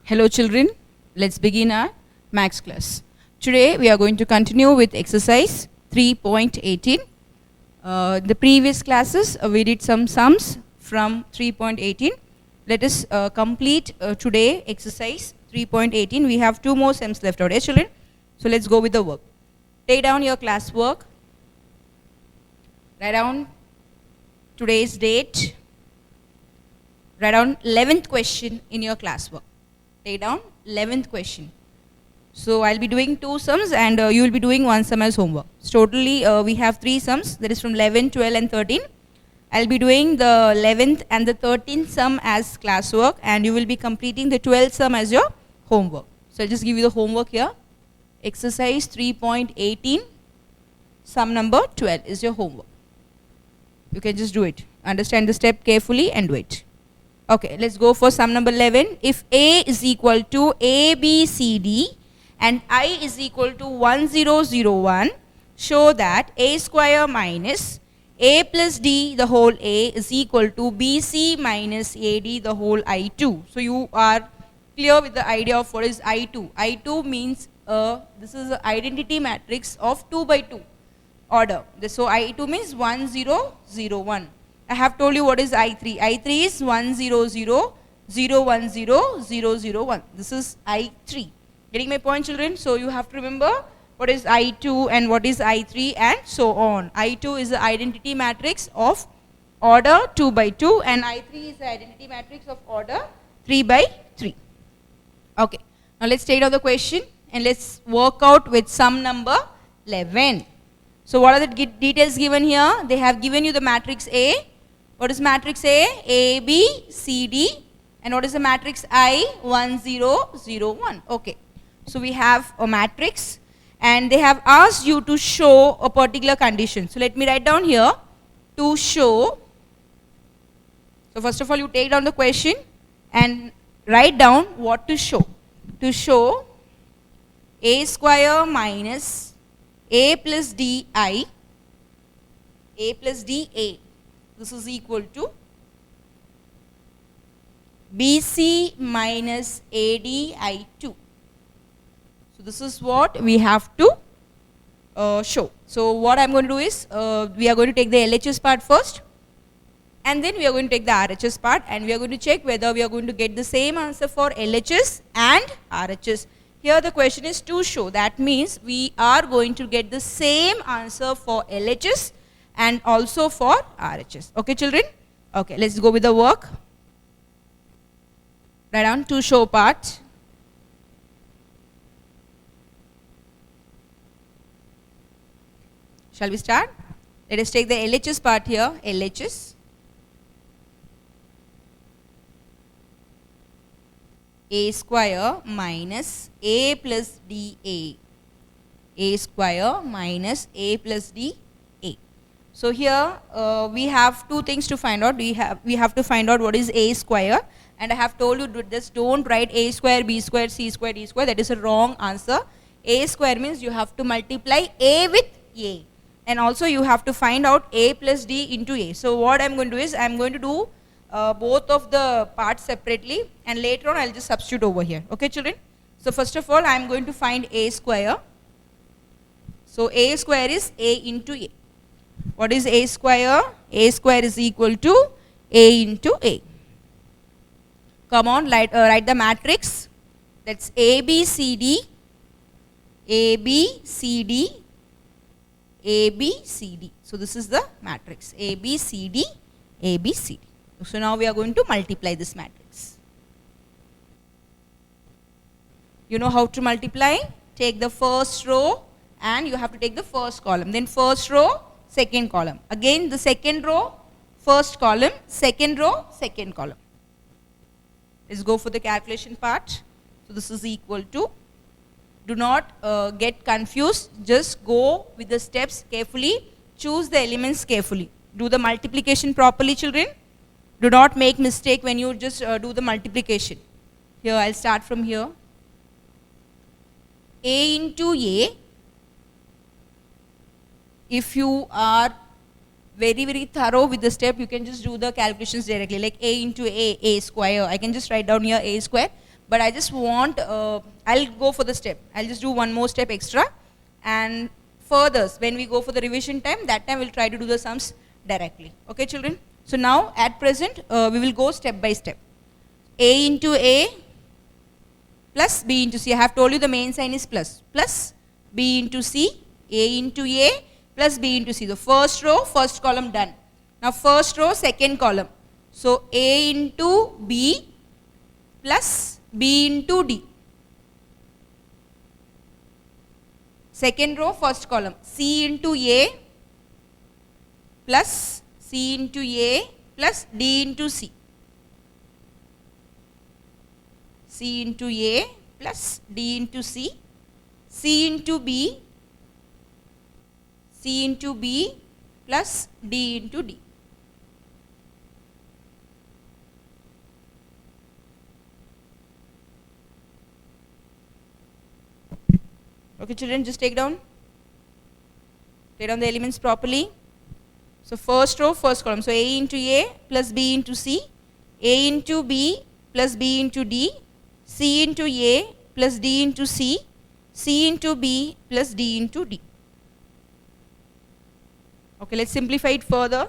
Hello children, let's begin our maths class. Today we are going to continue with exercise 3.18. The previous classes we did some sums from 3.18. Let us complete today exercise 3.18. We have two more sums left out, yes children? So let's go with the work. Take down your class work. Write down today's date. Write down 11th question in your class work. Take down 11th question. So I'll be doing two sums and you will be doing one sum as homework. So totally we have three sums, that is from 11, 12 and 13. I'll be doing the 11th and the 13th sum as classwork and you will be completing the 12th sum as your homework. So I'll just give you the homework here. Exercise 3.18, sum number 12 is your homework. You can just do it. Understand the step carefully and do it. Okay, let's go for sum number 11. If A is equal to A, B, C, D and I is equal to 1, 0, 0, 1, show that A square minus A plus D the whole A is equal to BC minus AD the whole I2. So you are clear with the idea of what is I2. I2 means this is an identity matrix of 2 by 2 order. So I2 means 1, 0, 0, 1. I have told you what is I3. I3 is 1, 0, 0, 0, 1, 0, 0, 0, 1. This is I3. Getting my point, children? So you have to remember what is I2 and what is I3 and so on. I2 is the identity matrix of order 2 by 2 and I3 is the identity matrix of order 3 by 3. Okay. Now let's take out the question and let's work out with sum number 11. So what are the details given here? They have given you the matrix A. What is matrix A? A, B, C, D. And what is the matrix I? 1, 0, 0, 1. Okay. So we have a matrix and they have asked you to show a particular condition. So let me write down here to show. So first of all you take down the question and write down what to show. To show A square minus A plus DI, A plus DA. This is equal to BC minus ADI2. So this is what we have to show. So what I'm going to do is, we are going to take the LHS part first and then we are going to take the RHS part and we are going to check whether we are going to get the same answer for LHS and RHS. Here the question is to show. That means we are going to get the same answer for LHS and also for RHS. Okay children? Okay, let's go with the work. Write down to show part. Shall we start? Let us take the LHS part here. LHS. A square minus A plus DA. A square minus A plus DA. So here we have two things to find out. We have to find out what is A square and I have told you just don't write A square, B square, C square, D square. That is a wrong answer. A square means you have to multiply A with A and also you have to find out A plus D into A. So what I am going to do is I am going to do both of the parts separately and later on I will just substitute over here. Okay children? So first of all I am going to find A square. So A square is A into A. What is A square? A square is equal to A into A. Come on, write the matrix. That's A, B, C, D, A, B, C, D, A, B, C, D. So this is the matrix. A, B, C, D, A, B, C, D. So now we are going to multiply this matrix. You know how to multiply? Take the first row and you have to take the first column. Then first row, second column. Again the second row, first column, second row, second column. Let's go for the calculation part. So this is equal to, do not get confused, just go with the steps carefully, choose the elements carefully. Do the multiplication properly children. Do not make mistake when you just do the multiplication. Here I'll start from here. A into A. If you are very thorough with the step, you can just do the calculations directly, like A into A square. I can just write down here A square, but I just want, I'll go for the step. I'll just do one more step extra, and further, when we go for the revision time, that time we'll try to do the sums directly. Okay, children? So now, at present, we will go step by step. A into A plus B into C. I have told you the main sign is plus. Plus B into C, A into A plus B into C. The first row, first column done. Now first row, second column. So A into B plus B into D. Second row, first column. C into A plus C into A plus D into C. C into A plus D into C. C into B. C into B plus D into D. Okay, children, just take down the elements properly. So first row, first column. So A into A plus B into C, A into B plus B into D, C into A plus D into C, C into B plus D into D. Okay, let's simplify it further.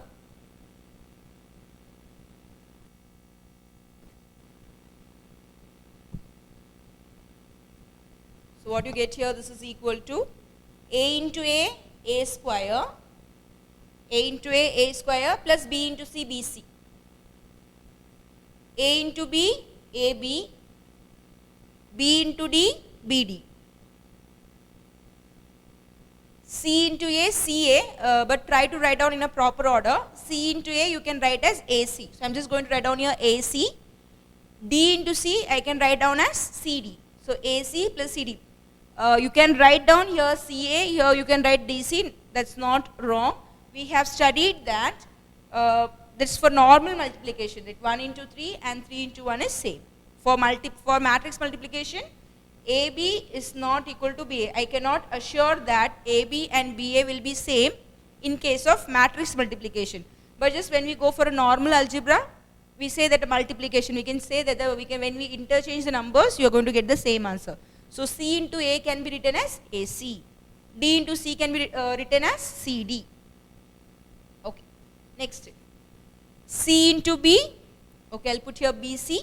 So what you get here, this is equal to A into A square, A into A square plus B into C, BC. A into B, AB, B into D, BD. C into A, CA, but try to write down in a proper order. C into A you can write as AC. So I am just going to write down here AC. D into C I can write down as CD. So AC plus CD. You can write down here CA, here you can write DC. That's not wrong. We have studied that this for normal multiplication, that 1 into 3 and 3 into 1 is same. For matrix multiplication, AB is not equal to BA. I cannot assure that AB and BA will be same in case of matrix multiplication. But just when we go for a normal algebra, we say that a multiplication, we can say that when we interchange the numbers, you are going to get the same answer. So C into A can be written as AC. D into C can be written as CD. Okay. Next. C into B. Okay, I'll put here BC.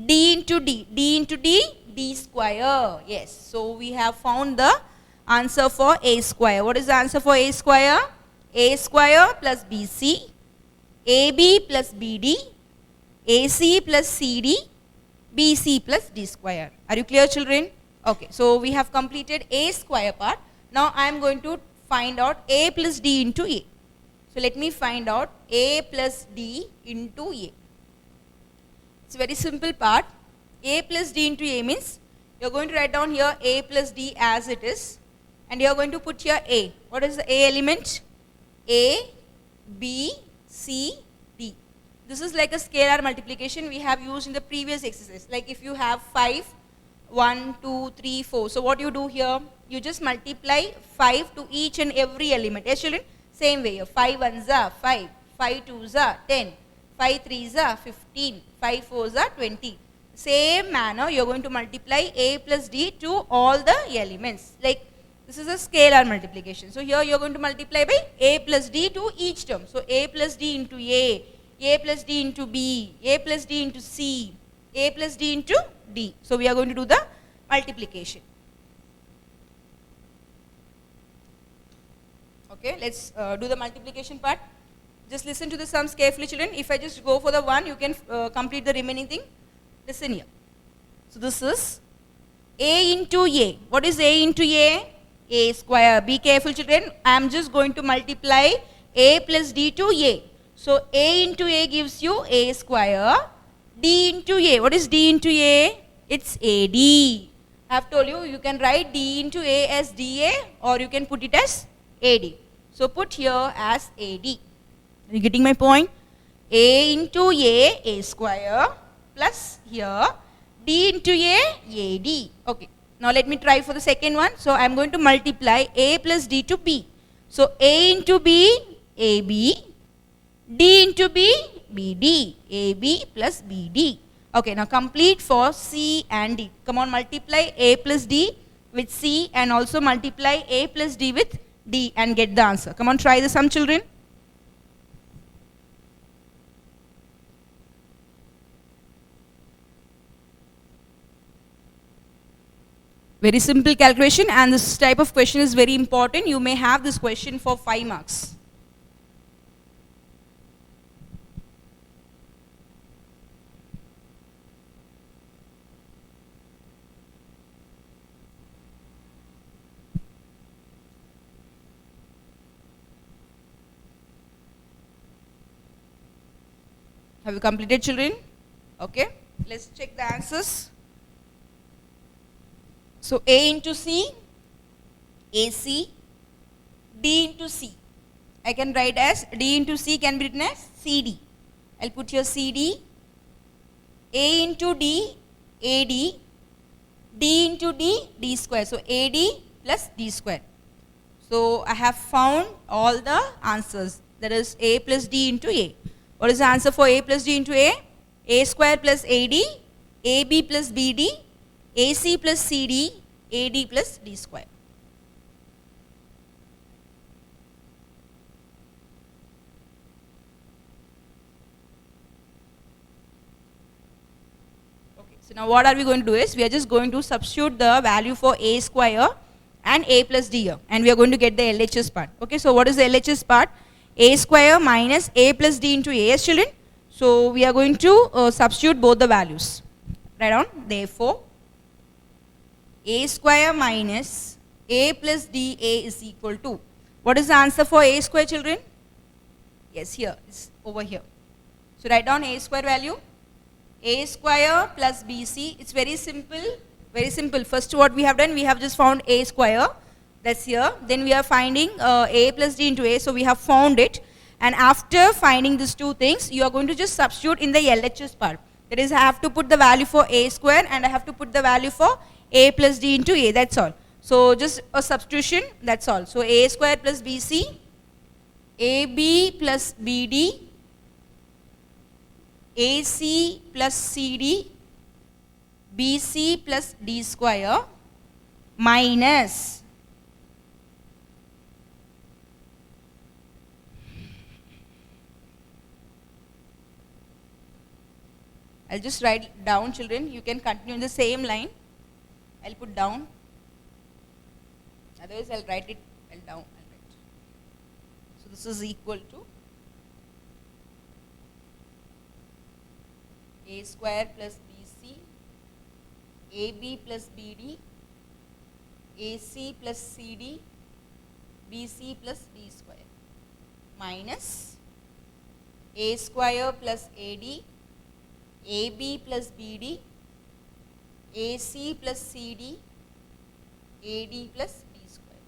D into D. D into D, D square. Yes. So we have found the answer for A square. What is the answer for A square? A square plus BC, AB plus BD, AC plus CD, BC plus D square. Are you clear, children? Okay. So we have completed A square part. Now I am going to find out A plus D into A. So let me find out A plus D into A. It's a very simple part. A plus D into A means you are going to write down here A plus D as it is, and you are going to put here A. What is the A element? A, B, C, D. This is like a scalar multiplication we have used in the previous exercise. Like if you have 5, 1, 2, 3, 4. So what you do here? You just multiply 5 to each and every element. Yes, children? Same way. 5 ones are 5, 5 twos are 10, 5 threes are 15, 5 fours are 20. Same manner, you are going to multiply A plus D to all the elements. Like this is a scalar multiplication. So here you are going to multiply by A plus D to each term. So A plus D into A plus D into B, A plus D into C, A plus D into D. So we are going to do the multiplication. Okay, let's do the multiplication part. Just listen to the sums carefully, children. If I just go for the 1, you can complete the remaining thing. Listen here. So this is A into A. What is A into A? A square. Be careful, children. I am just going to multiply A plus D to A. So A into A gives you A square. D into A. What is D into A? It's AD. I have told you, you can write D into A as DA, or you can put it as AD. So put here as AD. Are you getting my point? A into A square, plus here D into AD. Okay. Now let me try for the second one. So I am going to multiply A plus D to B. So A into B, AB. D into B, BD. AB plus BD. Okay, now complete for C and D. Come on, multiply A plus D with C and also multiply A plus D with D and get the answer. Come on, try this, some children. Very simple calculation, and this type of question is very important. You may have this question for 5 marks. Have you completed, children? Okay, let's check the answers. So A into C, AC, D into C. I can write as D into C can be written as CD. I'll put here CD, A into D, AD, D into D, D square. So AD plus D square. So I have found all the answers. That is A plus D into A. What is the answer for A plus D into A? A square plus AD, AB plus BD, AC plus CD, AD plus D square. Okay, so now what are we going to do is, we are just going to substitute the value for A square and A plus D here, and we are going to get the LHS part. Okay, so what is the LHS part? A square minus A plus D into A. Yes, children? So we are going to substitute both the values. Write down, therefore, A square minus A plus DA is equal to, what is the answer for A square, children? Yes, here, it's over here. So write down A square value. A square plus BC, it's very simple, very simple. First what we have done, we have just found A square, that's here. Then we are finding A plus D into A, so we have found it. And after finding these two things, you are going to just substitute in the LHS part. That is, I have to put the value for A square and I have to put the value for A plus D into A, that's all. So just a substitution, that's all. So A square plus BC, AB plus BD, AC plus CD, BC plus D square minus I'll just write down, children. You can continue in the same line. I'll put down. Otherwise, I'll write it. I'll down. I'll write. So this is equal to A square plus BC, AB plus BD, AC plus CD, BC plus D square minus A square plus AD, AB plus BD, AC plus CD, AD plus D square.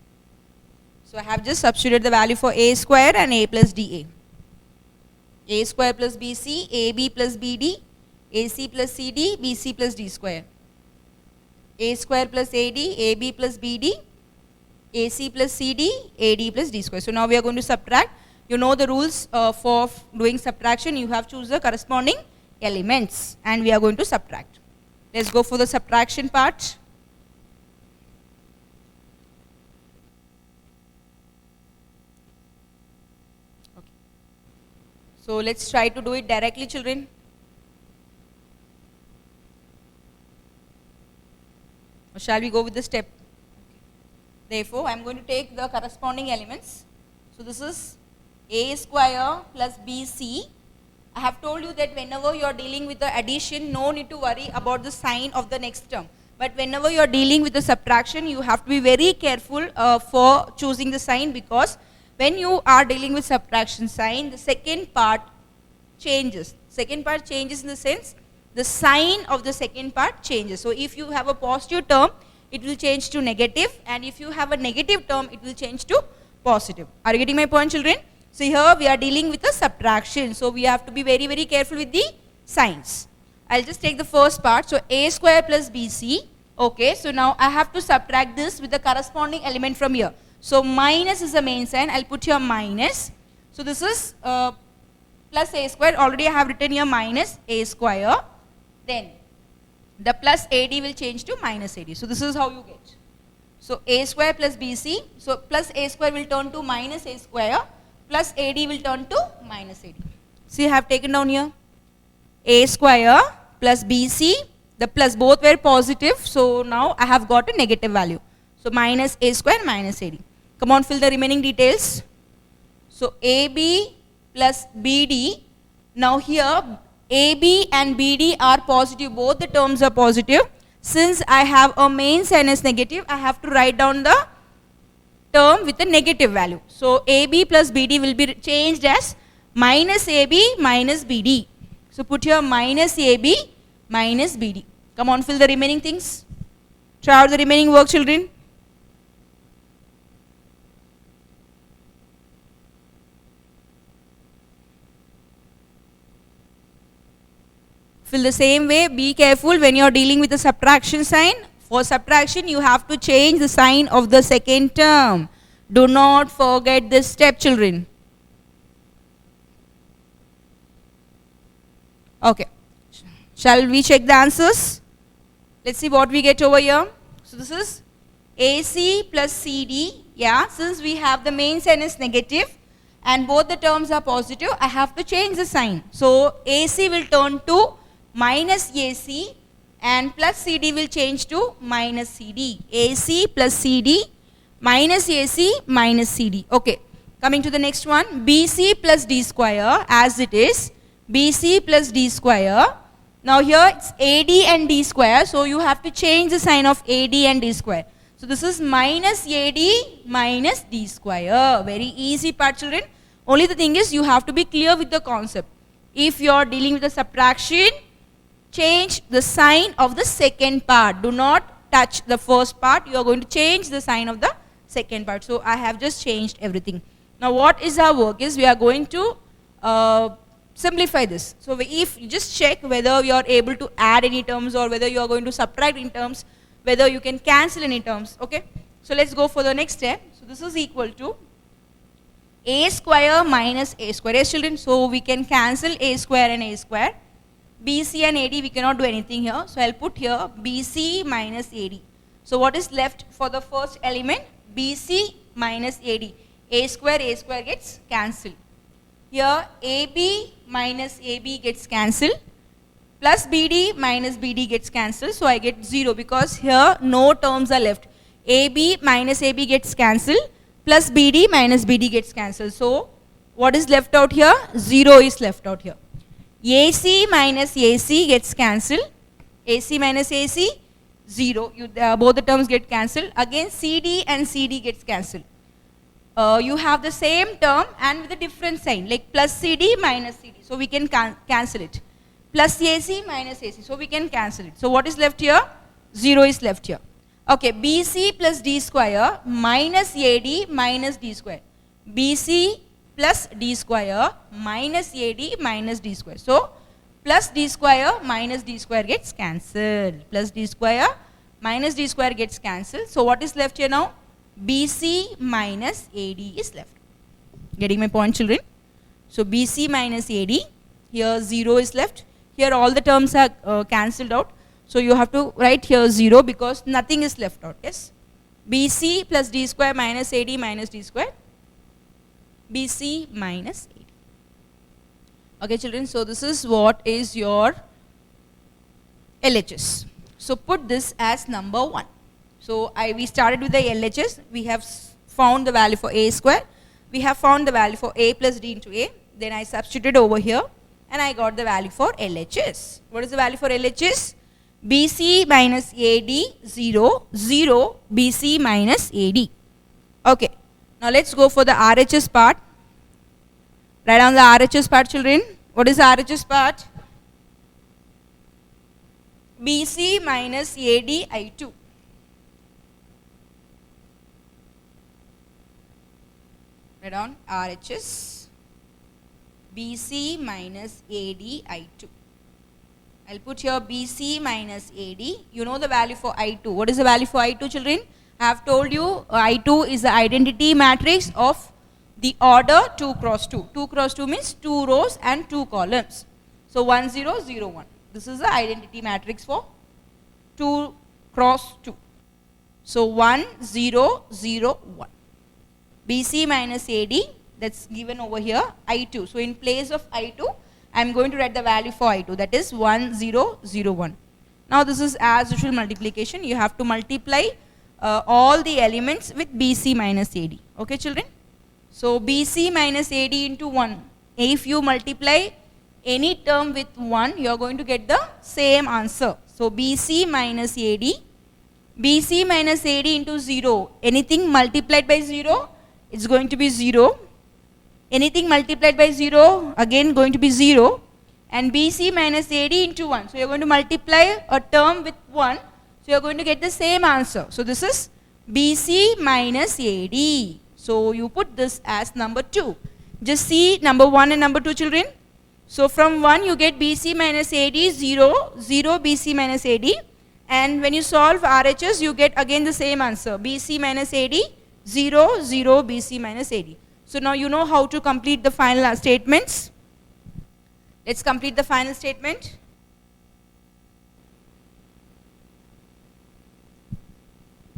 So I have just substituted the value for A square and A plus DA. A square plus BC, AB plus BD, AC plus CD, BC plus D square. A square plus AD, AB plus BD, AC plus CD, AD plus D square. So now we are going to subtract. You know the rules for doing subtraction. You have to choose the corresponding elements and we are going to subtract. Let's go for the subtraction part. Okay. So let's try to do it directly, children. Or shall we go with the step? Okay. Therefore, I am going to take the corresponding elements. So this is A square plus BC. I have told you that whenever you are dealing with the addition, no need to worry about the sign of the next term. But whenever you are dealing with the subtraction, you have to be very careful for choosing the sign, because when you are dealing with subtraction sign, the second part changes. Second part changes in the sense, the sign of the second part changes. So if you have a positive term, it will change to negative, and if you have a negative term, it will change to positive. Are you getting my point, children? So here we are dealing with a subtraction, so we have to be very, very careful with the signs. I'll just take the first part. So A square plus BC. Okay, so now I have to subtract this with the corresponding element from here. So minus is the main sign. I'll put here minus. So this is plus A square. Already I have written here minus A square. then the plus AD will change to minus AD. So this is how you get. So A square plus BC, so plus A square will turn to minus A square, plus AD will turn to minus AD. See, I have taken down here A square plus BC, the plus both were positive, so now I have got a negative value. So minus A square minus AD. Come on, fill the remaining details. So AB plus BD, now here AB and BD are positive, both the terms are positive. Since I have a main sign as negative, I have to write down the term with a negative value. So AB plus BD will be changed as minus AB minus BD. So put here minus AB minus BD. Come on, fill the remaining things. Try out the remaining work, children. Fill the same way. Be careful when you are dealing with the subtraction sign. For subtraction, you have to change the sign of the second term. Do not forget this step, children. Okay. Shall we check the answers? Let's see what we get over here. So this is AC plus CD. Yeah, since we have the main sign is negative and both the terms are positive, I have to change the sign. So AC will turn to minus AC and plus CD will change to minus CD. AC plus CD minus AC minus CD. Okay, coming to the next one, BC plus D square as it is, BC plus D square. Now here it's AD and D square, so you have to change the sign of AD and D square. So this is minus AD minus D square. Very easy part, children. Only the thing is you have to be clear with the concept. If you are dealing with the subtraction, change the sign of the second part. Do not touch the first part. You are going to change the sign of the second part. So I have just changed everything. Now what is our work is we are going to simplify this. So if you just check whether you are able to add any terms or whether you are going to subtract in terms, whether you can cancel any terms. Okay. So let's go for the next step. So this is equal to A square minus A square. Yes, children. So we can cancel A square and A square. BC and AD, we cannot do anything here. So I'll put here BC minus AD. So what is left for the first element? BC minus AD. A square gets cancelled. Here AB minus AB gets cancelled. Plus BD minus BD gets cancelled. So I get 0 because here no terms are left. AB minus AB gets cancelled. Plus BD minus BD gets cancelled. So what is left out here? 0 is left out here. AC minus AC gets cancelled. AC minus AC, 0. Both the terms get cancelled. Again CD and CD gets cancelled. You have the same term and with a different sign like plus CD minus CD. So we can cancel it. Plus AC minus AC. So we can cancel it. So what is left here? 0 is left here. Okay, BC plus D square minus AD minus D square. BC plus D square minus AD minus D square. So plus D square minus D square gets cancelled. Plus D square minus D square gets cancelled. So what is left here now? BC minus AD is left. Getting my point, children? So BC minus AD, here 0 is left. Here all the terms are cancelled out. So you have to write here 0 because nothing is left out. Yes? BC plus D square minus AD minus D square. BC minus AD. Okay, children, so this is what is your LHS. So put this as number 1. So we started with the LHS. We have found the value for A square. We have found the value for A plus D into A. Then I substituted over here and I got the value for LHS. What is the value for LHS? BC minus AD 0, 0, BC minus AD. Okay. Now let's go for the RHS part. Write down the RHS part, children. What is the RHS part? BC minus AD I2. Write down RHS BC minus AD I2. I'll put here BC minus AD. You know the value for I2. What is the value for I2, children? I have told you I2 is the identity matrix of the order 2 cross 2. 2 cross 2 means 2 rows and 2 columns. So 1 0 0 1. This is the identity matrix for 2 cross 2. So 1, 0, 0, 1. BC minus AD, that's given over here, I2. So in place of I2, I am going to write the value for I2, that is 1, 0, 0, 1. Now this is as usual multiplication. You have to multiply all the elements with BC minus AD. Okay children? So BC minus AD into 1. If you multiply any term with 1, you are going to get the same answer. So BC minus AD into 0. Anything multiplied by 0, it's going to be 0. Anything multiplied by 0, again going to be 0. And BC minus AD into 1. So you are going to multiply a term with 1. So you are going to get the same answer. So this is BC minus AD. So you put this as number 2. Just see number 1 and number 2 children. So from 1 you get BC minus AD 0, 0 BC minus AD. And when you solve RHS, you get again the same answer. BC minus AD 0, 0 BC minus AD. So now you know how to complete the final statements. Let's complete the final statement.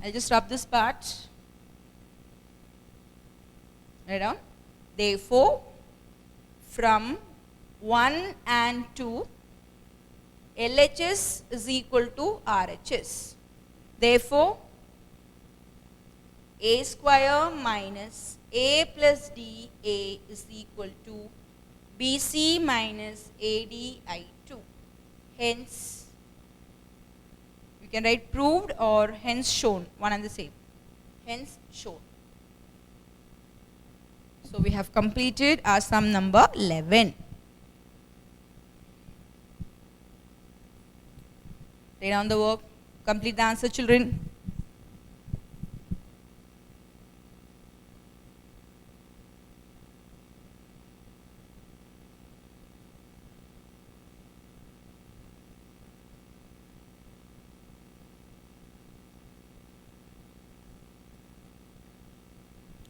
I'll just rub this part. Write down. Therefore, from 1 and 2, LHS is equal to RHS. Therefore, A square minus A plus DA is equal to BC minus ADI2. Hence, you can write proved or hence shown, one and the same. Hence shown. So we have completed our sum number 11. Write down the work. Complete the answer, children.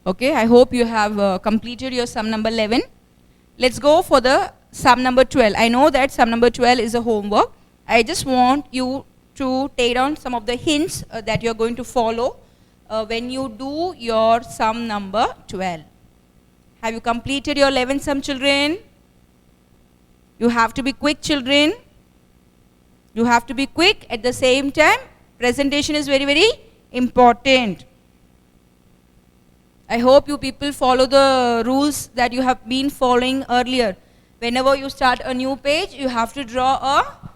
Okay, I hope you have completed your sum number 11. Let's go for the sum number 12. I know that sum number 12 is a homework. I just want you to take down some of the hints that you are going to follow when you do your sum number 12. Have you completed your 11 sum, children? You have to be quick, children. You have to be quick. At the same time, presentation is very, very important. I hope you people follow the rules that you have been following earlier. Whenever you start a new page, you have to draw a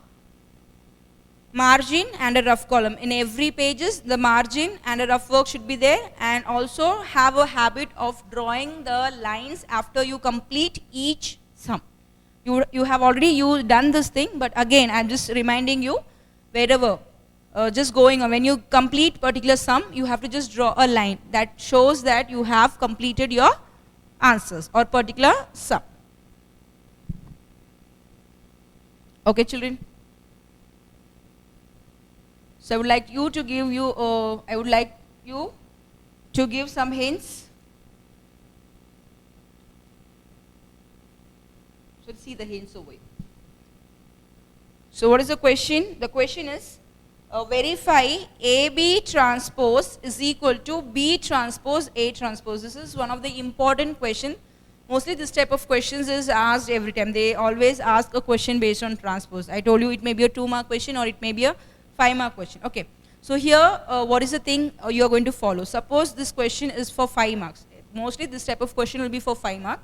margin and a rough column. In every pages, the margin and a rough work should be there, and also have a habit of drawing the lines after you complete each sum. You have already done this thing, but again, I'm just reminding you, wherever, just going on, when you complete particular sum, you have to just draw a line that shows that you have completed your answers or particular sum. Okay, children? So I would like you to give some hints. So let's see the hints over here. So what is the question? The question is, verify AB transpose is equal to B transpose A transpose. This is one of the important questions. Mostly this type of questions is asked every time. They always ask a question based on transpose. I told you it may be a 2-mark question or it may be a 5-mark question. Okay. So here, what is the thing you are going to follow? Suppose this question is for 5 marks. Mostly this type of question will be for 5 marks.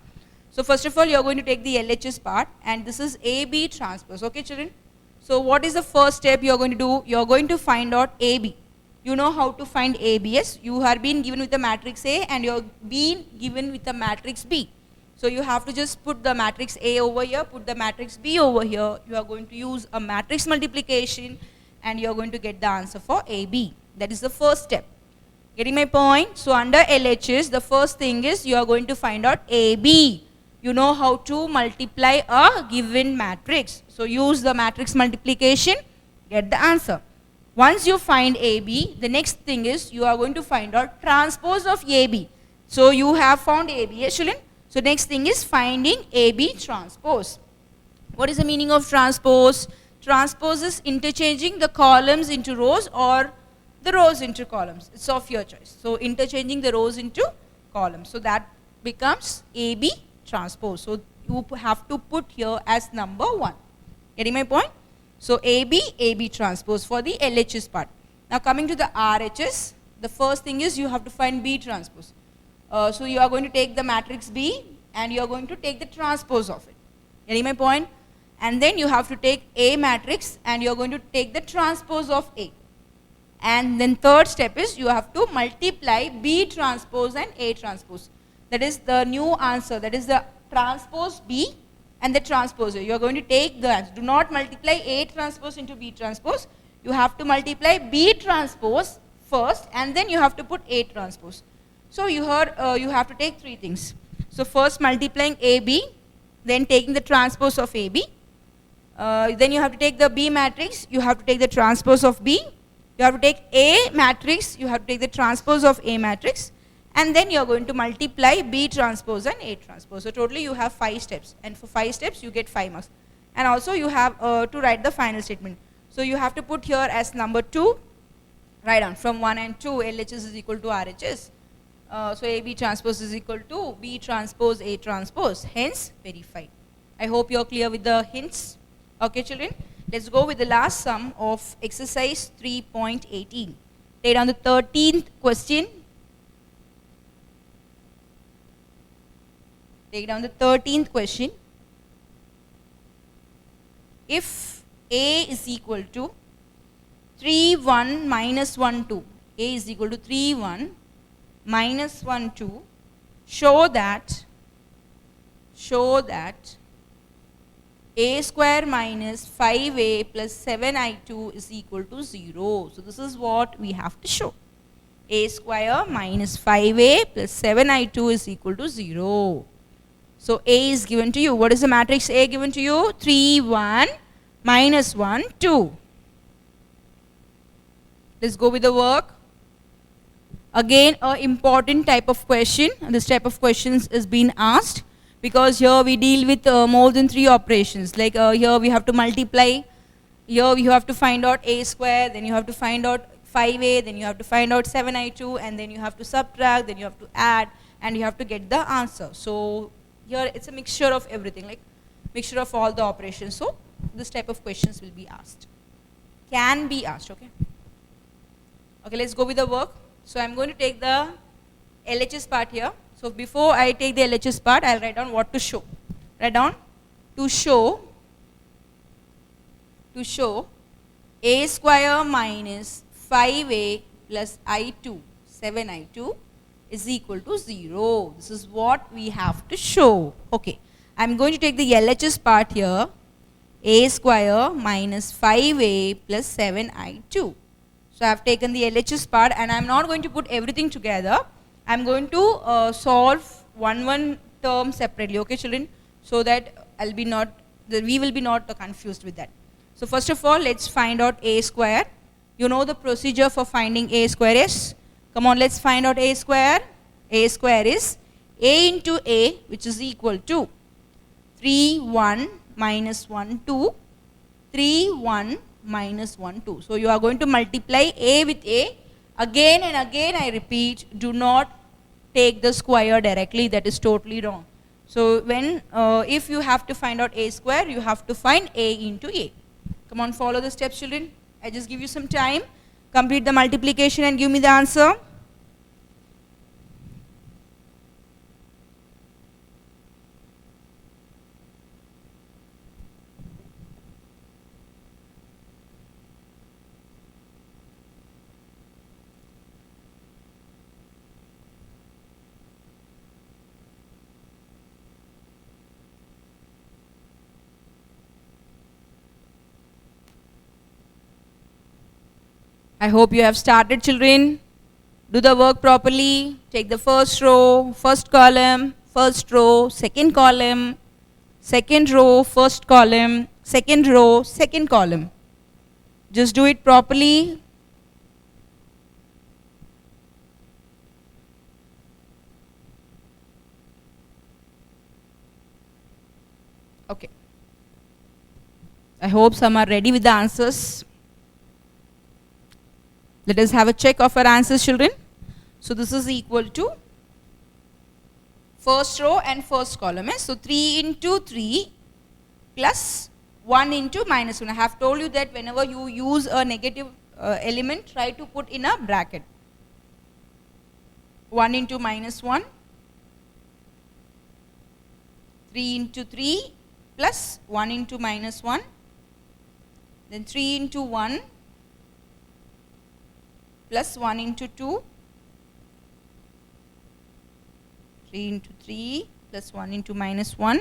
So first of all, you are going to take the LHS part, and this is AB transpose. Okay, children? So what is the first step you are going to do? You are going to find out AB. You know how to find AB. Yes, you have been given with the matrix A and you have been given with the matrix B. So you have to just put the matrix A over here, put the matrix B over here. You are going to use a matrix multiplication and you are going to get the answer for AB. That is the first step. Getting my point? So under LHS, the first thing is you are going to find out AB. You know how to multiply a given matrix. So use the matrix multiplication, get the answer. Once you find AB, the next thing is you are going to find out transpose of AB. So you have found AB, yes, children? So next thing is finding AB transpose. What is the meaning of transpose? Transpose is interchanging the columns into rows or the rows into columns. It's of your choice. So interchanging the rows into columns. So that becomes AB transpose. So you have to put here as number 1. Getting my point? So AB transpose for the LHS part. Now coming to the RHS, the first thing is you have to find B transpose. So you are going to take the matrix B and you are going to take the transpose of it. Getting my point? And then you have to take A matrix and you are going to take the transpose of A. And then third step is you have to multiply B transpose and A transpose. That is the new answer. That is the transpose B and the transpose A. You are going to take the answer. Do not multiply A transpose into B transpose. You have to multiply B transpose first and then you have to put A transpose. So you have to take 3 things. So first multiplying AB, then taking the transpose of AB. Then you have to take the B matrix, you have to take the transpose of B. You have to take A matrix, you have to take the transpose of A matrix. And then you are going to multiply B transpose and A transpose. So totally you have 5 steps. And for 5 steps you get 5 marks. And also you have to write the final statement. So you have to put here as number 2. Write down from 1 and 2 LHS is equal to RHS. So AB transpose is equal to B transpose A transpose. Hence verified. I hope you are clear with the hints. Okay children, let's go with the last sum of exercise 3.18. Take down the 13th question. Take down the 13th question. If A is equal to 3, 1, minus 1, 2. A is equal to 3, 1, minus 1, 2. Show that A square minus 5A plus 7I2 is equal to 0. So this is what we have to show. A square minus 5A plus 7I2 is equal to 0. So A is given to you. What is the matrix A given to you? 3, 1, minus 1, 2. Let's go with the work. Again, an important type of question. This type of questions is being asked because here we deal with more than 3 operations. Like here we have to multiply. Here you have to find out A square, then you have to find out 5A, then you have to find out 7I2, and then you have to subtract, then you have to add, and you have to get the answer. So here it's a mixture of everything, like mixture of all the operations. So this type of questions will be asked. Can be asked, okay? Okay, let's go with the work. So I'm going to take the LHS part here. So before I take the LHS part, I'll write down what to show. Write down to show A square minus 5A plus I2, 7I2 is equal to 0. This is what we have to show. Okay, I'm going to take the LHS part here. A square minus 5A plus 7I2. So I have taken the LHS part and I am not going to put everything together. I am going to solve one term separately, okay children, so that we will be not confused with that. So first of all, let's find out A square. You know the procedure for finding A square is? Come on, let's find out A square. A square is A into A, which is equal to 3, 1, minus 1, 2, 3, 1, minus 1, 2. So you are going to multiply A with A. Again and again I repeat, do not take the square directly. That is totally wrong. So when if you have to find out A square, you have to find A into A. Come on, follow the steps children. I just give you some time. Complete the multiplication and give me the answer. I hope you have started children. Do the work properly. Take the first row, first column, first row, second column, second row, first column, second row, second column. Just do it properly. Okay. I hope some are ready with the answers. Let us have a check of our answers, children. So this is equal to first row and first column. So 3 into 3 plus 1 into minus 1. I have told you that whenever you use a negative element, try to put in a bracket. 1 into minus 1. 3 into 3 plus 1 into minus 1. Then 3 into 1 plus 1 into 2. 3 into 3 plus 1 into minus 1.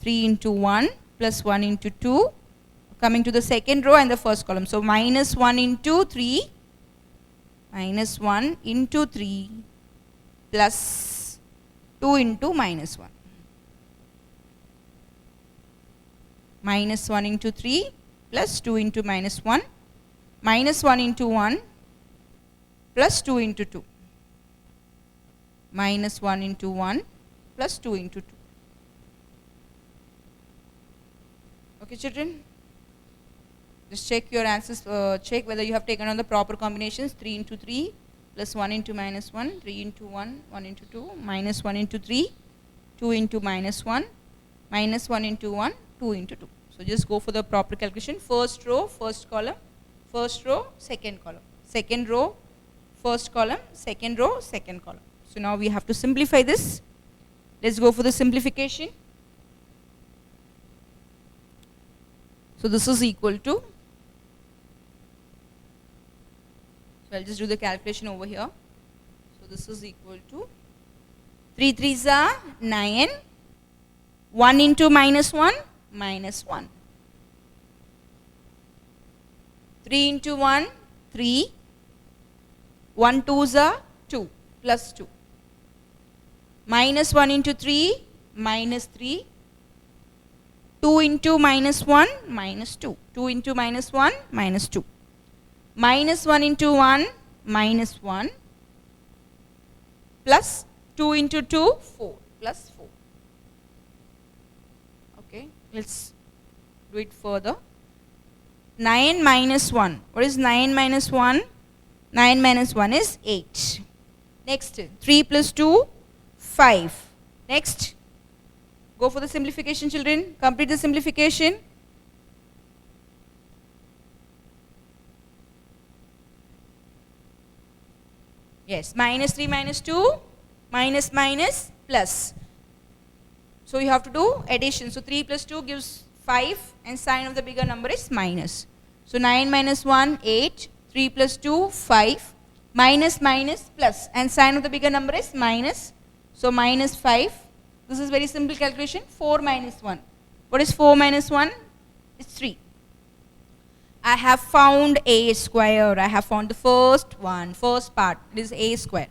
3 into 1 plus 1 into 2. Coming to the second row and the first column. So minus 1 into 3. Minus 1 into 3 plus 2 into minus 1. Minus 1 into 3 plus 2 into minus 1. Minus 1 into 1 plus 2 into 2. Minus 1 into 1 plus 2 into 2. Okay, children? Just check your answers, check whether you have taken on the proper combinations. 3 into 3 plus 1 into minus 1, 3 into 1, 1 into 2, minus 1 into 3, 2 into minus 1, minus 1 into 1, 2 into 2. So just go for the proper calculation. First row, first column, first row, second column. Second row, first column, second row, second column. So now we have to simplify this. Let's go for the simplification. So this is equal to, so I'll just do the calculation over here. So this is equal to 3 3s are 9, 1 into minus 1, minus 1. 3 into 1, 3, 1 2s are 2, plus 2. Minus 1 into 3, minus 3. 2 into minus 1, minus 2. 2 into minus 1, minus 2. Minus 1 into 1, minus 1. Plus 2 into 2, 4. Plus 4. Okay, let's do it further. 9 minus 1. What is 9 minus 1? 9 minus 1 is 8. Next, 3 plus 2, 5. Next, go for the simplification, children. Complete the simplification. Yes, minus 3 minus 2, minus minus plus. So you have to do addition. So 3 plus 2 gives 5 and sign of the bigger number is minus. So 9 minus 1, 8. 3 plus 2, 5. Minus minus plus and sign of the bigger number is minus. So minus 5. This is very simple calculation. 4 minus 1. What is 4 minus 1? It's 3. I have found a square. I have found the first one, first part. It is a square.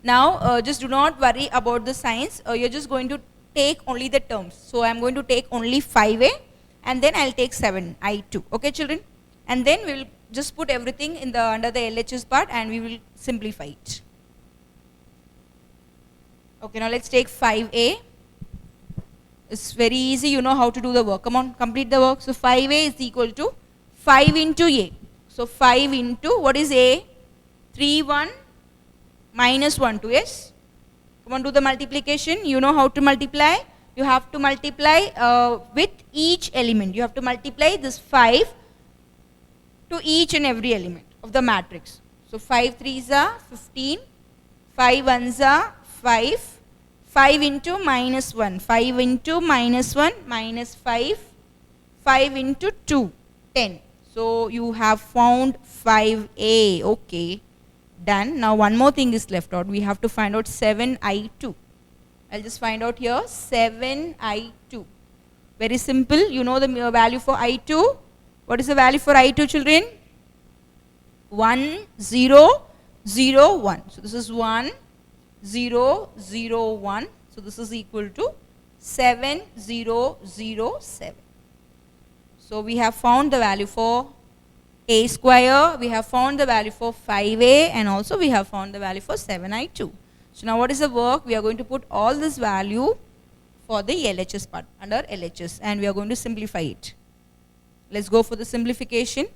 Now just do not worry about the signs. You're just going to take only the terms. So I'm going to take only 5a and then I'll take 7i2. Okay, children? And then we will just put everything in the under the LHS part and we will simplify it. Okay, now let's take 5a. It's very easy, you know how to do the work. Come on, complete the work. So 5a is equal to 5 into a. So 5 into, what is a? 3, 1, minus 1, 2, yes? Come on, do the multiplication. You know how to multiply. You have to multiply with each element. You have to multiply this 5 to each and every element of the matrix. So 5 3s are 15, 5 1s are 5, 5 into minus 1, 5 into minus 1, minus 5, 5 into 2, 10. So you have found 5a, okay, done. Now one more thing is left out. We have to find out 7i2. I'll just find out here 7i2. Very simple. You know the value for i2. What is the value for i2, children? 1 0 0 1. So this is 1 0 0 1. So this is equal to 7 0 0 7. So we have found the value for a square, we have found the value for 5a, and also we have found the value for 7i2. So now what is the work? We are going to put all this value for the LHS part under LHS and we are going to simplify it. let's go for the simplification.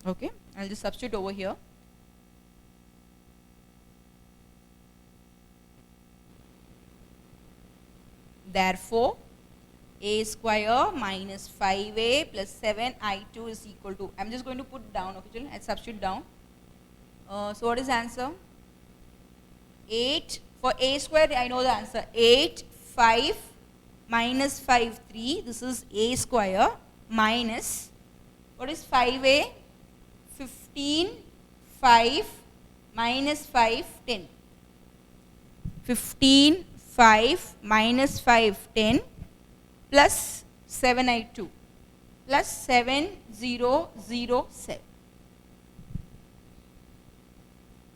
Okay, I'll just substitute over here. Therefore, a square minus 5a plus 7i2 is equal to, I'm just going to put down, okay children, I'll substitute down. So what is the answer? 8, for a square I know the answer, 8, 5 minus 5, 3, this is a square minus, what is 5a? 15, 5 minus 5, 10. 15, 5 minus 5, 10 plus 7i2 plus 7007.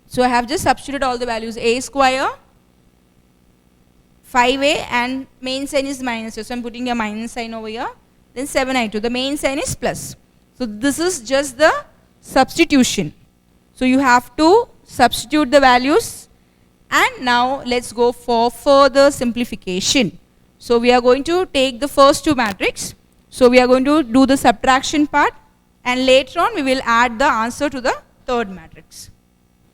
So I have just substituted all the values, a square, 5a, and main sign is minus, so I'm putting a minus sign over here, then 7i2, the main sign is plus. So this is just the substitution. So you have to substitute the values, and now let's go for further simplification. So we are going to take the first two matrix. So we are going to do the subtraction part, and later on we will add the answer to the third matrix.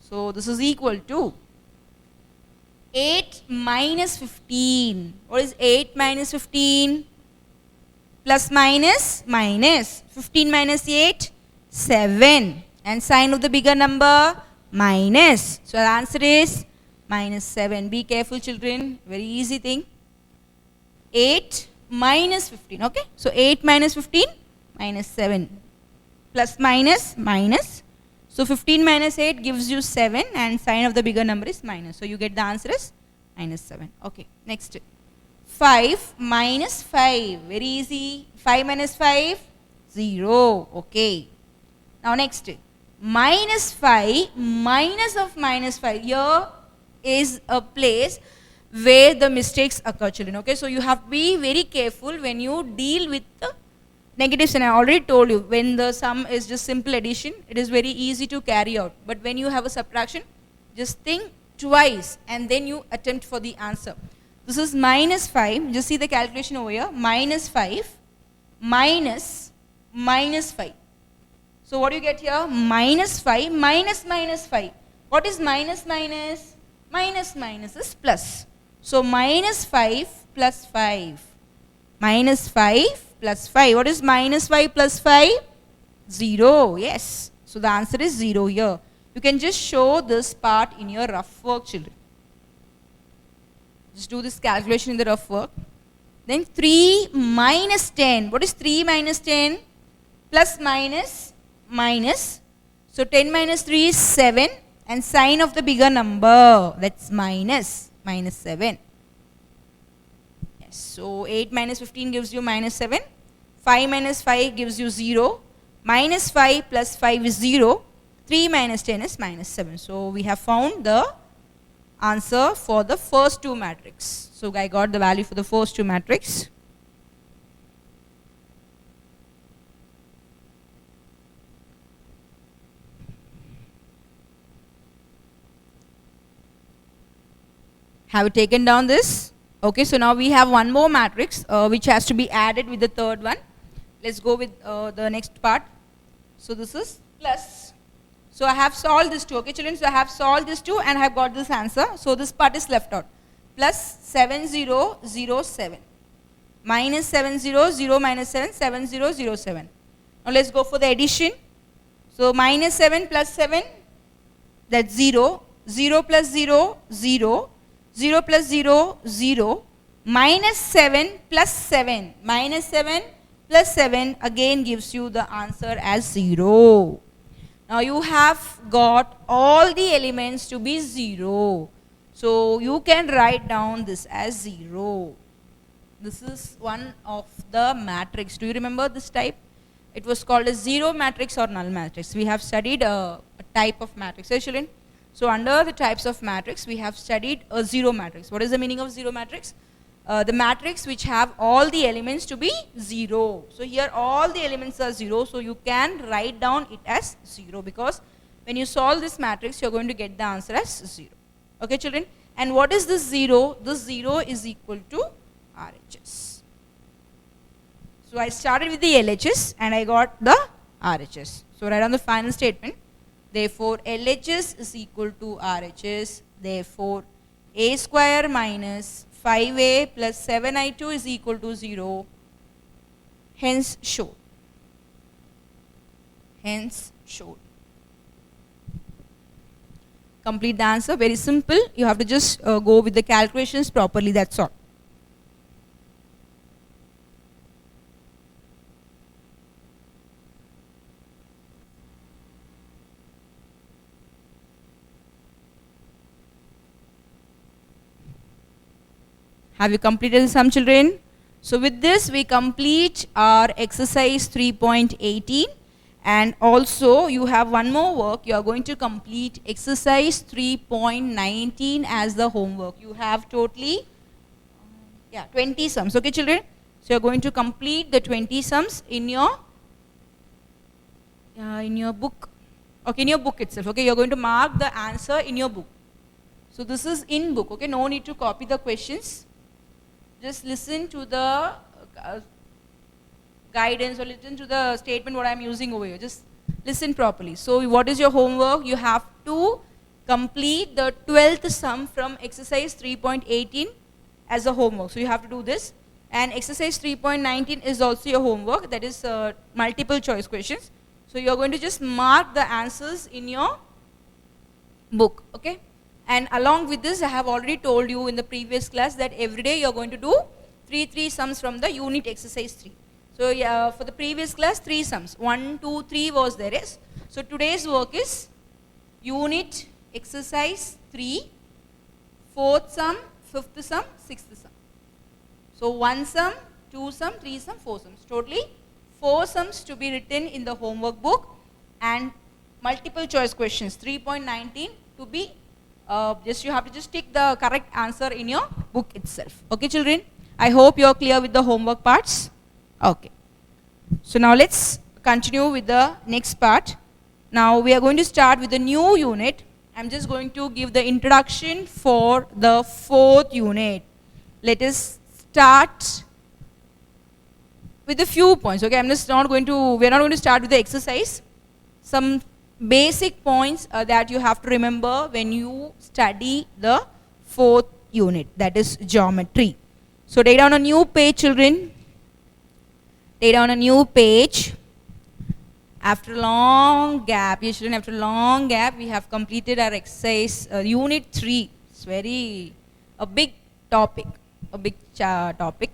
So this is equal to 8 minus 15. What is 8 minus 15? Plus minus, minus. 15 minus 8, 7. And sign of the bigger number, minus. So the answer is minus 7. Be careful children, very easy thing. 8 minus 15, okay. So 8 minus 15, minus 7. Plus minus, minus. So 15 minus 8 gives you 7, and sign of the bigger number is minus. So you get the answer is minus 7. Okay, next. 5 minus 5, very easy. 5 minus 5, 0, okay. Now next, minus 5, minus of minus 5. Here is a place where the mistakes occur children, okay. So you have to be very careful when you deal with the negatives, and I already told you, when the sum is just simple addition, it is very easy to carry out. But when you have a subtraction, just think twice and then you attempt for the answer. This is minus 5, just see the calculation over here, minus 5 minus minus 5. So what do you get here? Minus 5 minus minus 5. What is minus minus? Minus minus is plus. So minus 5 plus 5. Minus 5 plus 5. What is minus 5 plus 5? 0. Yes. So the answer is 0 here. You can just show this part in your rough work children. Just do this calculation in the rough work. Then 3 minus 10. What is 3 minus 10? Plus minus minus. So 10 minus 3 is 7, and sign of the bigger number, that's minus, minus 7. Yes. So 8 minus 15 gives you minus 7. 5 minus 5 gives you 0. Minus 5 plus 5 is 0. 3 minus 10 is minus 7. So we have found the answer for the first two matrix. So I got the value for the first two matrix. Have you taken down this? Okay, so now we have one more matrix which has to be added with the third one. Let's go with the next part. So this is plus. So I have solved this two, okay children. So I have solved this two and I have got this answer. So this part is left out. Plus 7007. Minus 700 minus 7, 7007. Now let's go for the addition. So minus 7 plus 7, that's 0. 0 plus 0, 0. 0 plus 0, 0, minus 7 plus 7, minus 7 plus 7 again gives you the answer as 0. Now you have got all the elements to be 0. So you can write down this as 0. This is one of the matrix. Do you remember this type? It was called a zero matrix or null matrix. We have studied a type of matrix. Hey, children? So under the types of matrix, we have studied a zero matrix. What is the meaning of zero matrix? The matrix which have all the elements to be 0. So here all the elements are 0, so you can write down it as 0, because when you solve this matrix, you are going to get the answer as 0. Okay children? And what is this 0? This 0 is equal to RHS. So I started with the LHS and I got the RHS. So write on the final statement. Therefore, LHS is equal to RHS. Therefore, A square minus 5A plus 7I2 is equal to 0. Hence shown. Hence shown. Complete the answer. Very simple. You have to just go with the calculations properly. That's all. Have you completed the sum, children? So with this we complete our exercise 3.18, and also you have one more work. You are going to complete exercise 3.19 as the homework. You have totally 20 sums. Okay, children? So you are going to complete the 20 sums in your book. Okay, in your book itself. Okay, you are going to mark the answer in your book. So this is in book. Okay, no need to copy the questions. Just listen to the guidance or listen to the statement what I am using over here. Just listen properly. So what is your homework? You have to complete the 12th sum from exercise 3.18 as a homework. So you have to do this. And exercise 3.19 is also your homework. That is multiple choice questions. So you are going to just mark the answers in your book. Okay. And along with this, I have already told you in the previous class that every day you are going to do 3 sums from the unit exercise 3. So for the previous class, 3 sums. 1, 2, 3 was there is. So today's work is unit exercise 3, 4th sum, 5th sum, 6th sum. So 1 sum, 2 sum, 3 sum, 4 sums. Totally 4 sums to be written in the homework book, and multiple choice questions 3.19 to be you have to just tick the correct answer in your book itself. Okay, children? I hope you are clear with the homework parts. Okay. So now let's continue with the next part. Now we are going to start with the new unit. I'm just going to give the introduction for the 4th unit. Let us start with a few points. Okay, we're not going to start with the exercise. Some basic points that you have to remember when you study the 4th unit, that is geometry. So take down a new page, children. Take down a new page. After a long gap, yes, children, after a long gap, we have completed our exercise unit 3. It's a big topic, topic.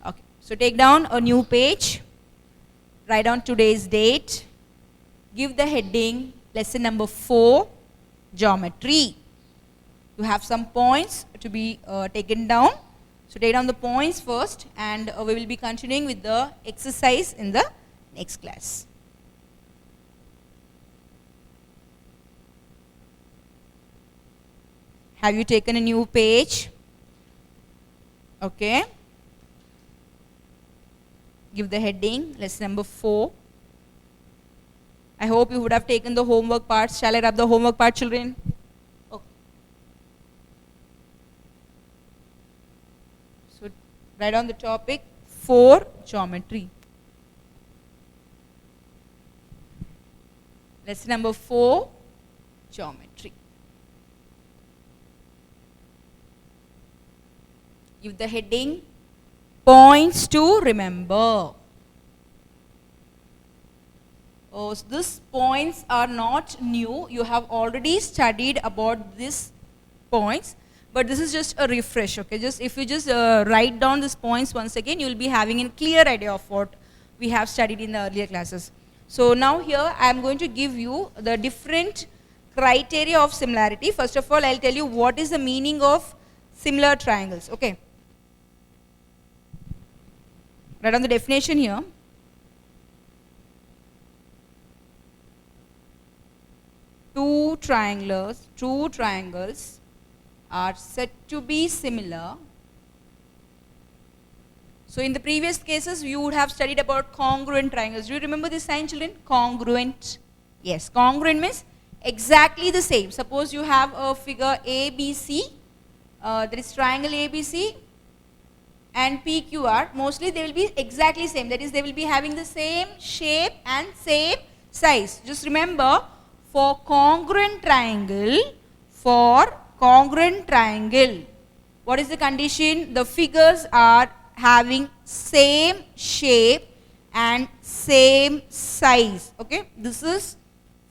Okay, so take down a new page. Write down today's date. Give the heading lesson number 4, geometry. You have some points to be taken down. So take down the points first, and we will be continuing with the exercise in the next class. Have you taken a new page? Okay. Give the heading lesson number 4. I hope you would have taken the homework parts. Shall I rub the homework part, children? Okay. So write on the topic 4, geometry. Lesson number 4, geometry. Give the heading points to remember. So these points are not new. You have already studied about these points, but this is just a refresh. Okay, if you just write down these points once again, you will be having a clear idea of what we have studied in the earlier classes. So now here I am going to give you the different criteria of similarity. First of all, I'll tell you what is the meaning of similar triangles. Okay, write down the definition here. Two triangles are said to be similar. So in the previous cases, you would have studied about congruent triangles. Do you remember this sign, children? Congruent. Yes, congruent means exactly the same. Suppose you have a figure ABC there is triangle ABC and PQR. Mostly they will be exactly same. That is, they will be having the same shape and same size. Just remember, for congruent triangle, what is the condition? The figures are having same shape and same size. Okay, this is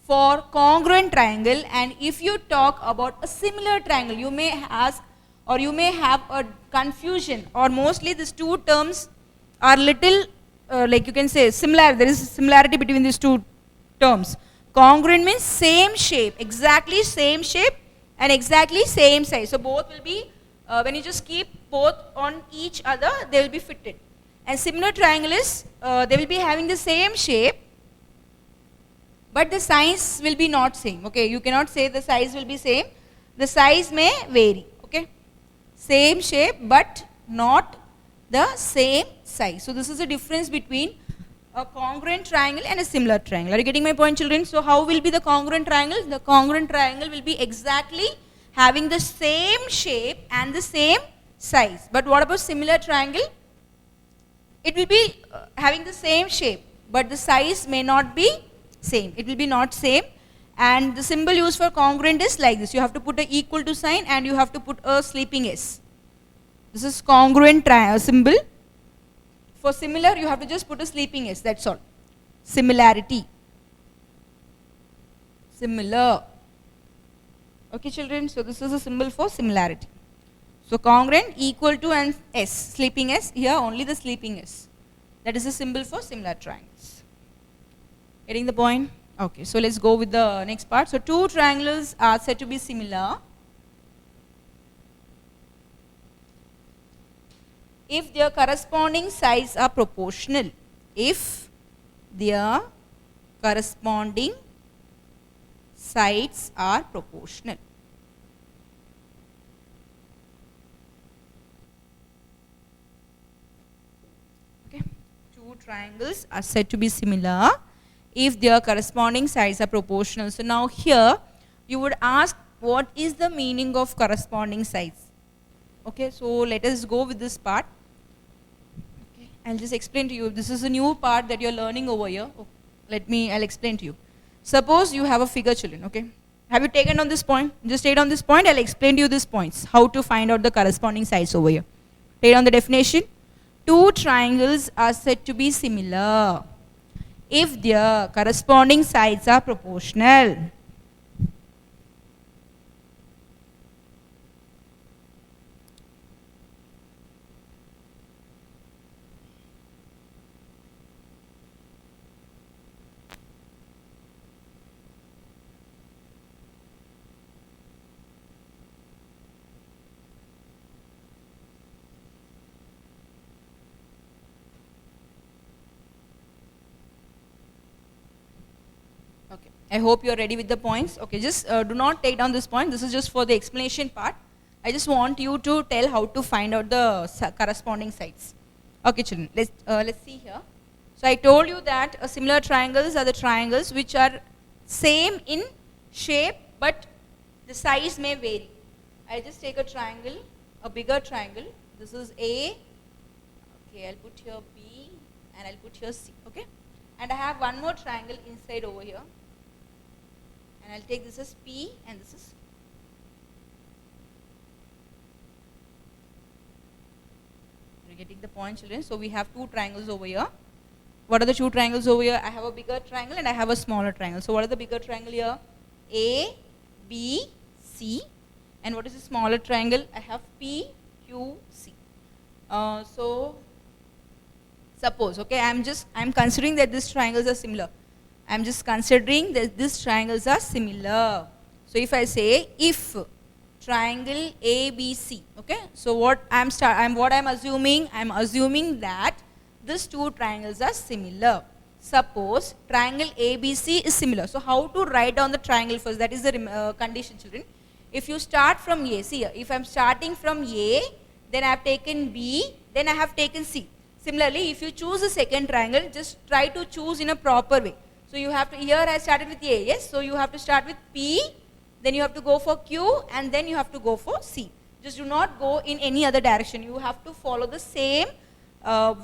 for congruent triangle. And if you talk about a similar triangle, you may ask, or you may have a confusion, or mostly these two terms are little like you can say similar. There is similarity between these two terms. Congruent means same shape, exactly same shape and exactly same size. So both will be, when you just keep both on each other, they will be fitted. And similar triangle is, they will be having the same shape, but the size will be not same. Okay, you cannot say the size will be same. The size may vary. Okay, same shape but not the same size. So this is the difference between a congruent triangle and a similar triangle. Are you getting my point, children? So how will be the congruent triangle? The congruent triangle will be exactly having the same shape and the same size. But what about similar triangle? It will be having the same shape, but the size may not be same. It will be not same. And the symbol used for congruent is like this. You have to put a equal to sign and you have to put a sleeping S. This is congruent symbol. For similar, you have to just put a sleeping S. That's all. Similarity. Similar. Okay, children. So this is a symbol for similarity. So congruent, equal to, and S. Sleeping S. Here only the sleeping S. That is a symbol for similar triangles. Getting the point? Okay, so let's go with the next part. So two triangles are said to be similar if their corresponding sides are proportional. If their corresponding sides are proportional. Okay, two triangles are said to be similar if their corresponding sides are proportional. So now here you would ask, what is the meaning of corresponding sides? Okay, so let us go with this part. Okay, I'll just explain to you. This is a new part that you're learning over here. Okay, I'll explain to you. Suppose you have a figure, children, okay? Have you taken on this point? Just take on this point, I'll explain to you these points. How to find out the corresponding sides over here. Take on the definition. Two triangles are said to be similar if their corresponding sides are proportional. Okay, I hope you are ready with the points. Okay, just do not take down this point. This is just for the explanation part. I just want you to tell how to find out the corresponding sides. Okay, children, let's see here. So I told you that similar triangles are the triangles which are same in shape, but the size may vary. I'll just take a triangle, a bigger triangle. This is A. Okay, I'll put here B and I'll put here C. Okay, and I have one more triangle inside over here. And I'll take this as P and this is. You're getting the point, children? So we have two triangles over here. What are the two triangles over here? I have a bigger triangle and I have a smaller triangle. So what are the bigger triangle here? A, B, C. And what is the smaller triangle? I have P, Q, C. So suppose, okay, I'm considering that these triangles are similar. I'm just considering that these triangles are similar. So if I say if triangle ABC, okay, so what I'm assuming, I'm assuming that these two triangles are similar. Suppose triangle ABC is similar. So how to write down the triangle first? That is the condition, children. If you start from A, see here, if I'm starting from A, then I have taken B, then I have taken C. Similarly, if you choose a second triangle, just try to choose in a proper way. So you have to, here I started with A, yes? So you have to start with P, then you have to go for Q, and then you have to go for C. Just do not go in any other direction. You have to follow the same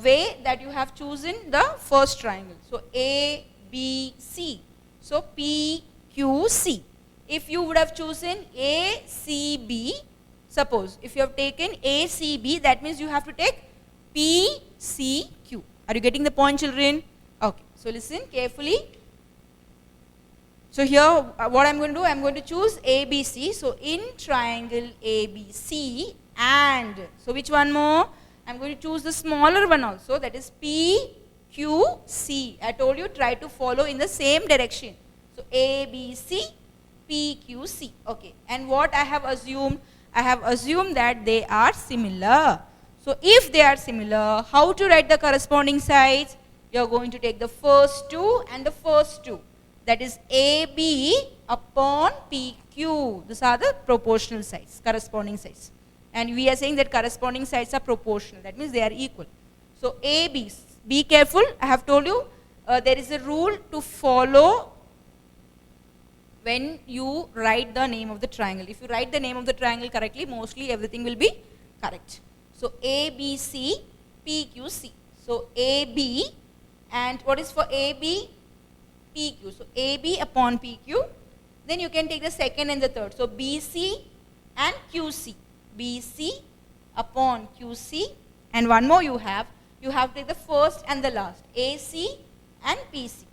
way that you have chosen the first triangle. So A, B, C. So P, Q, C. If you would have chosen A, C, B, suppose if you have taken A, C, B, that means you have to take P, C, Q. Are you getting the point, children? Okay. So listen carefully. So here what I am going to do, I am going to choose ABC. So in triangle ABC and, so which one more? I am going to choose the smaller one also, that is PQC. I told you try to follow in the same direction. So ABC, PQC. Okay. And what I have assumed? I have assumed that they are similar. So if they are similar, how to write the corresponding sides? You are going to take the first two and the first two. That is AB upon PQ. These are the proportional sides, corresponding sides. And we are saying that corresponding sides are proportional. That means they are equal. So AB, be careful. I have told you there is a rule to follow when you write the name of the triangle. If you write the name of the triangle correctly, mostly everything will be correct. So ABC, PQC. So AB, and what is for AB? PQ. So AB upon PQ. Then you can take the second and the third. So BC and QC. BC upon QC. And one more you have to take the first and the last. AC and PC.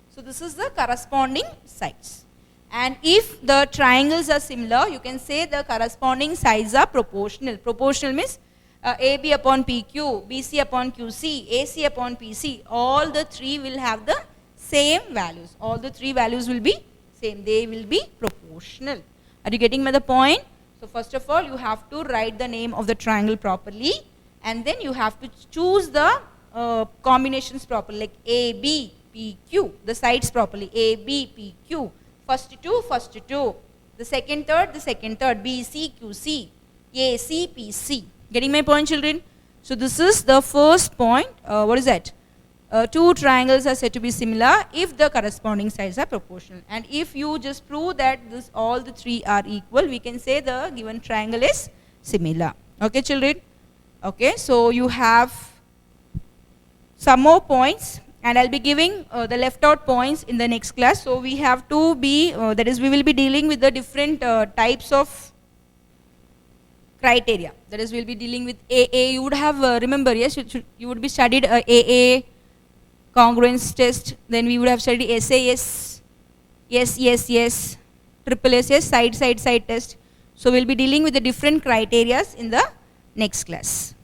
So this is the corresponding sides. And if the triangles are similar, you can say the corresponding sides are proportional. Proportional means AB upon PQ, BC upon QC, AC upon PC. All the three will have the same values. All the three values will be same. They will be proportional. Are you getting the point? So first of all, you have to write the name of the triangle properly, and then you have to choose the combinations properly, like A, B, P, Q, the sides properly. A, B, P, Q. First two. The second, third. B, C, Q, C. A, C, P, C. Getting my point, children? So this is the first point. What is that? Two triangles are said to be similar if the corresponding sides are proportional. And if you just prove that all the three are equal, we can say the given triangle is similar. Okay, children? Okay, so you have some more points, and I'll be giving the left out points in the next class. So we have to be, that is, we will be dealing with the different types of criteria. That is, we'll be dealing with AA. You would have, remember, yes, you would be studied AA, congruence test, then we would have studied SAS, yes, triple SS, side test. So we'll be dealing with the different criterias in the next class.